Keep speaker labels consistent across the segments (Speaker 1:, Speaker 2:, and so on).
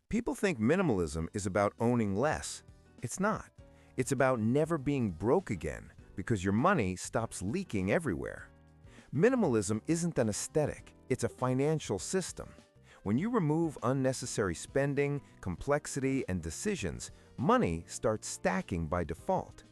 Speaker 1: People think minimalism is about owning less. It's not. It's about never being broke again because your money stops leaking everywhere. Minimalism isn't an aesthetic, it's a financial system. When you remove unnecessary spending, complexity, and decisions, money starts stacking by default.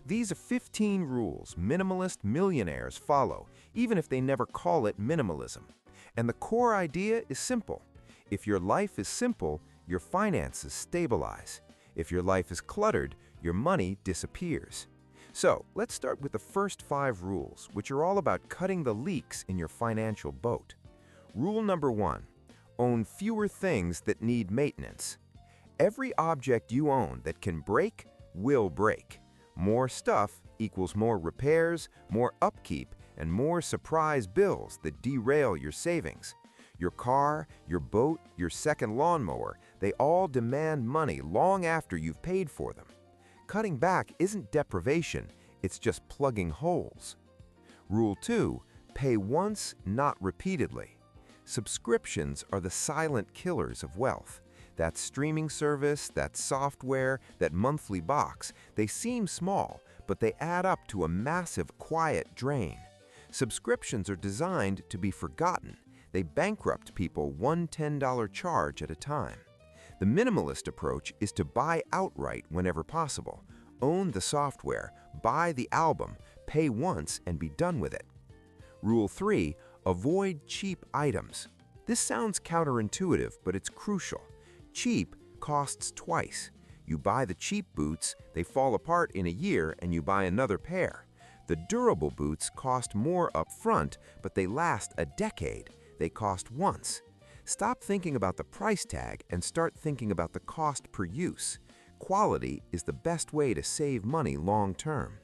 Speaker 1: These are 15 rules minimalist millionaires follow, even if they never call it minimalism. And the core idea is simple. If your life is simple, your finances stabilize. If your life is cluttered, your money disappears. So, let's start with the first 5 rules, which are all about cutting the leaks in your financial boat. Rule number 1. Own fewer things that need maintenance. Every object you own that can break will break. More stuff equals more repairs, more upkeep, and more surprise bills that derail your savings. Your car, your boat, your second lawnmower, they all demand money long after you've paid for them. Cutting back isn't deprivation, it's just plugging holes. Rule 2. Pay once, not repeatedly. Subscriptions are the silent killers of wealth. That streaming service, that software, that monthly box, they seem small, but they add up to a massive quiet drain. Subscriptions are designed to be forgotten. They bankrupt people one $10 charge at a time. The minimalist approach is to buy outright whenever possible. Own the software, buy the album, pay once, and be done with it. Rule 3. Avoid cheap items. This sounds counterintuitive, but it's crucial. Cheap costs twice. You buy the cheap boots, they fall apart in a year, and you buy another pair. The durable boots cost more up front, but they last a decade. They cost once. Stop thinking about the price tag and start thinking about the cost per use. Quality is the best way to save money long term.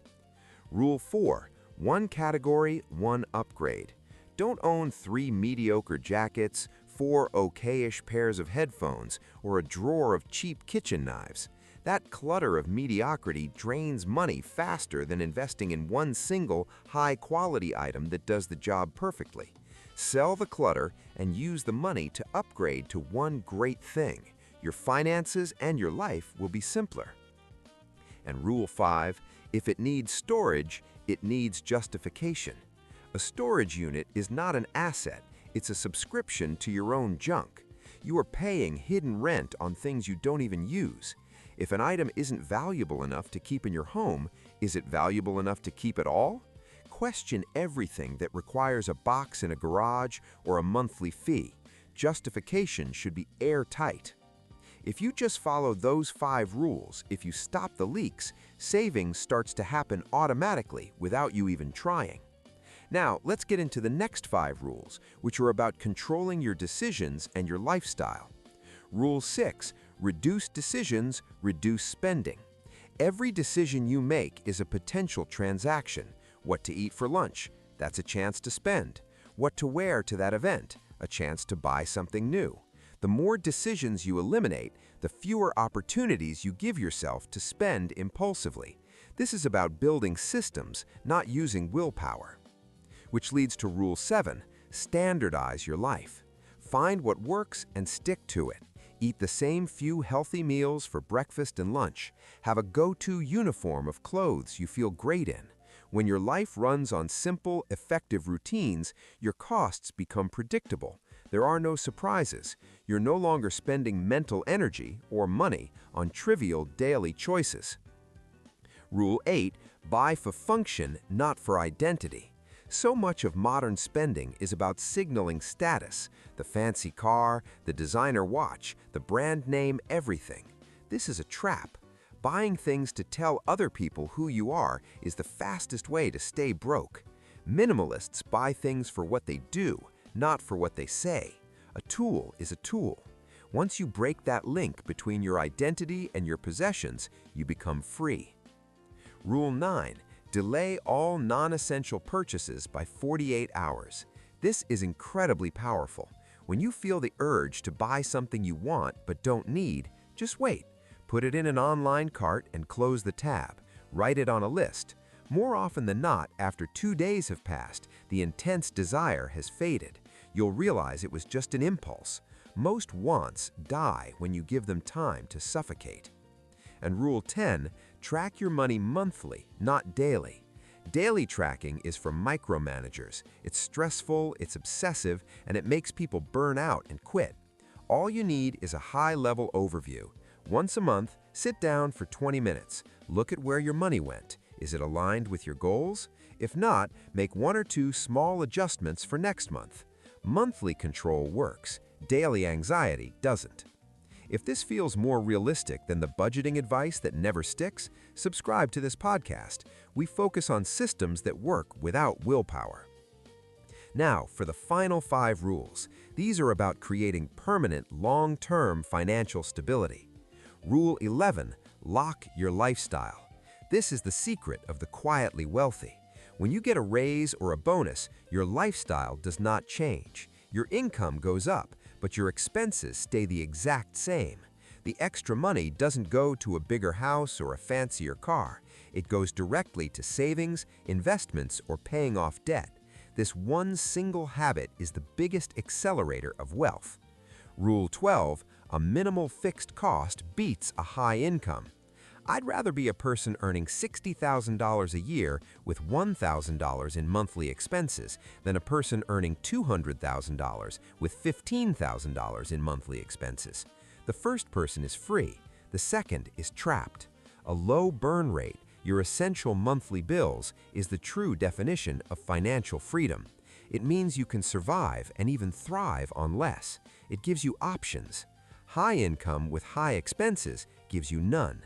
Speaker 1: Rule 4. One category, one upgrade. Don't own 3 mediocre jackets, 4 okay-ish pairs of headphones, or a drawer of cheap kitchen knives. That clutter of mediocrity drains money faster than investing in one single, high-quality item that does the job perfectly. Sell the clutter and use the money to upgrade to one great thing. Your finances and your life will be simpler. And Rule 5, if it needs storage, it needs justification. A storage unit is not an asset, it's a subscription to your own junk. You are paying hidden rent on things you don't even use. If an item isn't valuable enough to keep in your home, is it valuable enough to keep at all? Question everything that requires a box in a garage or a monthly fee. Justification should be airtight. If you just follow those 5 rules, if you stop the leaks, savings starts to happen automatically without you even trying. Now, let's get into the next 5 rules, which are about controlling your decisions and your lifestyle. Rule 6. Reduce decisions, reduce spending. Every decision you make is a potential transaction. What to eat for lunch? That's a chance to spend. What to wear to that event? A chance to buy something new. The more decisions you eliminate, the fewer opportunities you give yourself to spend impulsively. This is about building systems, not using willpower. Which leads to Rule 7, standardize your life. Find what works and stick to it. Eat the same few healthy meals for breakfast and lunch. Have a go-to uniform of clothes you feel great in. When your life runs on simple, effective routines, your costs become predictable. There are no surprises. You're no longer spending mental energy or money on trivial daily choices. Rule 8, buy for function, not for identity. So much of modern spending is about signaling status, the fancy car, the designer watch, the brand name everything. This is a trap. Buying things to tell other people who you are is the fastest way to stay broke. Minimalists buy things for what they do, not for what they say. A tool is a tool. Once you break that link between your identity and your possessions, you become free. Rule 9. Delay all non-essential purchases by 48 hours. This is incredibly powerful. When you feel the urge to buy something you want but don't need, just wait. Put it in an online cart and close the tab. Write it on a list. More often than not, after 2 days have passed, the intense desire has faded. You'll realize it was just an impulse.
Speaker 2: Most wants die when you give them time to suffocate. And Rule 10, track your money monthly, not daily. Daily tracking is for micromanagers. It's stressful, it's obsessive, and it makes people burn out and quit. All you need is a high-level overview. Once a month, sit down for 20 minutes. Look at where your money went. Is it aligned with your goals? If not, make 1 or 2 small adjustments for next month. Monthly control works. Daily anxiety doesn't. If this feels more realistic than the budgeting advice that never sticks, subscribe to this podcast. We focus on systems that work without willpower. Now, for the final 5 rules. These are about creating permanent, long-term financial stability. Rule 11, lock your lifestyle. This is the secret of the quietly wealthy. When you get a raise or a bonus, your lifestyle does not change. Your income goes up, but your expenses stay the exact same. The extra money doesn't go to a bigger house or a fancier car. It goes directly to savings, investments, or paying off debt. This one single habit is the biggest accelerator of wealth. Rule 12, a minimal fixed cost beats a high income. I'd rather be a person earning $60,000 a year with $1,000 in monthly expenses than a person earning $200,000 with $15,000 in monthly expenses. The first person is free. The second is trapped. A low burn rate, your essential monthly bills, is the true definition of financial freedom. It means you can survive and even thrive on less. It gives you options. High income with high expenses gives you none.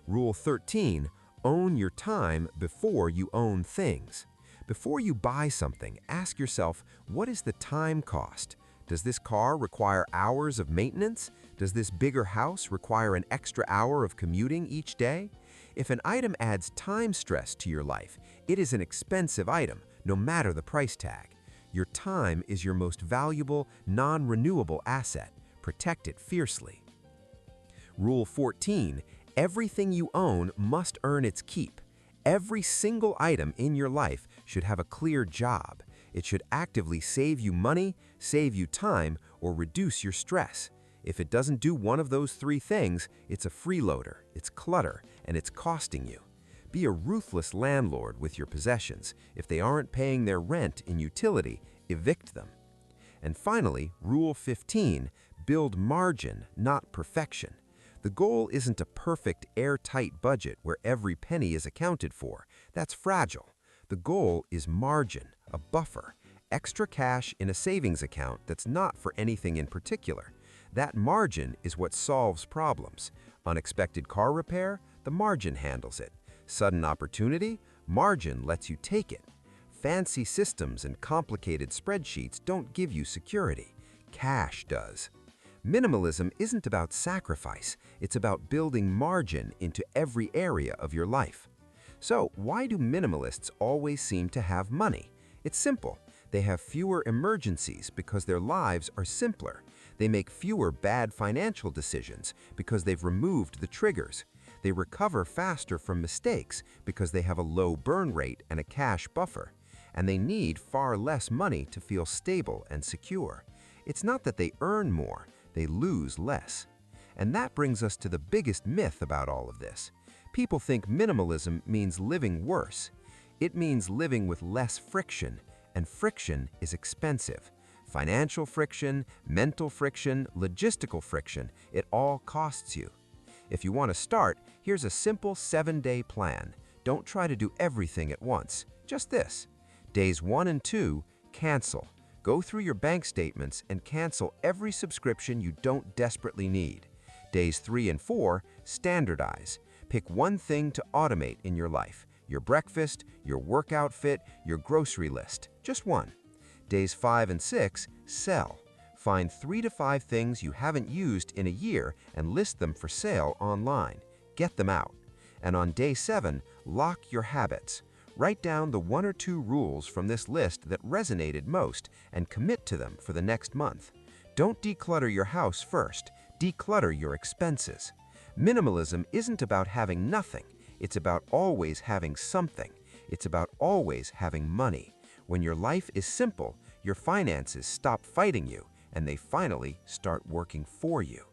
Speaker 2: Rule 13, own your time before you own things. Before you buy something, ask yourself, what is the time cost? Does this car require hours of maintenance? Does this bigger house require an extra hour of commuting each day? If an item adds time stress to your life, it is an expensive item, no matter the price tag. Your time is your most valuable, non-renewable asset. Protect it fiercely. Rule 14, everything you own must earn its keep. Every single item in your life should have a clear job. It should actively save you money, save you time, or reduce your stress. If it doesn't do one of those 3 things, it's a freeloader, it's clutter, and it's costing you. Be a ruthless landlord with your possessions. If they aren't paying their rent and utility, evict them. And finally, Rule 15, build margin, not perfection. The goal isn't a perfect, airtight budget where every penny is accounted for. That's fragile. The goal is margin, a buffer, extra cash in a savings account that's not for anything in particular. That margin is what solves problems. Unexpected car repair, the margin handles it. Sudden opportunity, margin lets you take it. Fancy systems and complicated spreadsheets don't give you security. Cash does. Minimalism isn't about sacrifice, it's about building margin into every area of your life. So, why do minimalists always seem to have money? It's simple. They have fewer emergencies because their lives are simpler. They make fewer bad financial decisions because they've removed the triggers. They recover faster from mistakes because they have a low burn rate and a cash buffer. And they need far less money to feel stable and secure. It's not that they earn more, they lose less. And that brings us to the biggest myth about all of this. People think minimalism means living worse. It means living with less friction, and friction is expensive. Financial friction, mental friction, logistical friction, it all costs you. If you want to start, here's a simple 7-day plan. Don't try to do everything at once, just this. Days 1 and 2, cancel. Go through your bank statements and cancel every subscription you don't desperately need. Days 3 and 4, standardize. Pick one thing to automate in your life. Your breakfast, your work outfit, your grocery list. Just one. Days 5 and 6, sell. Find 3 to 5 things you haven't used in a year and list them for sale online. Get them out. And on day 7, lock your habits. Write down the 1 or 2 rules from this list that resonated most and commit to them for the next month. Don't declutter your house first. Declutter your expenses. Minimalism isn't about having nothing. It's about always having something. It's about always having money. When your life is simple, your finances stop fighting you and they finally start working for you.